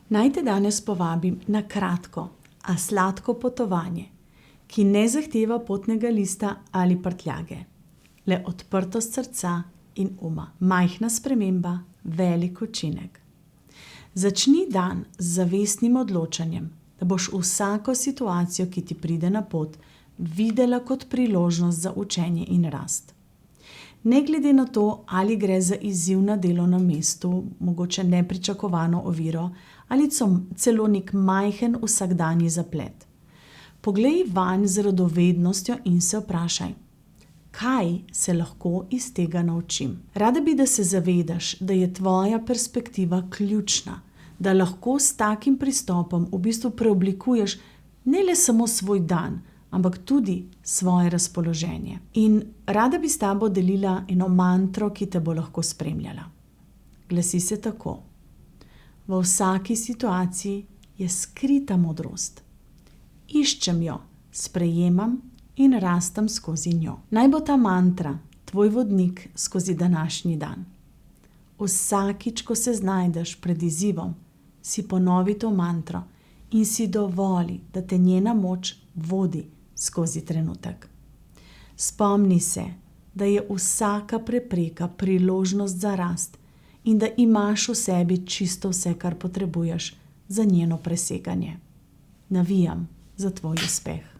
Naj te danes povabim na kratko, a sladko potovanje, ki ne zahteva potnega lista ali prtljage, le odprtost srca in uma. Majhna sprememba, velik učinek. Začni dan z zavestnim odločanjem, da boš vsako situacijo, ki ti pride na pot, videla kot priložnost za učenje in rast. Ne glede na to, ali gre za izziv na delovnem mestu, mogoče nepričakovano oviro ali celo nek majhen vsakdanji zaplet. Poglej vanj z radovednostjo in se vprašaj, kaj se lahko iz tega naučim. Rada bi, da se zavedaš, da je tvoja perspektiva ključna, da lahko s takim pristopom v bistvu preoblikuješ ne le samo svoj dan, ampak tudi svoje razpoloženje. In rada bi s tabo delila eno mantro, ki te bo lahko spremljala. Glasi se tako: v vsaki situaciji je skrita modrost. Iščem jo, sprejemam in rastem skozi njo. Naj bo ta mantra tvoj vodnik skozi današnji dan. Vsakič, ko se znajdeš pred izzivom, si ponovi to mantro in si dovoli, da te njena moč vodi skozi trenutek. Spomni se, da je vsaka prepreka priložnost za rast in da imaš v sebi čisto vse, kar potrebuješ za njeno preseganje. Navijam za tvoj uspeh.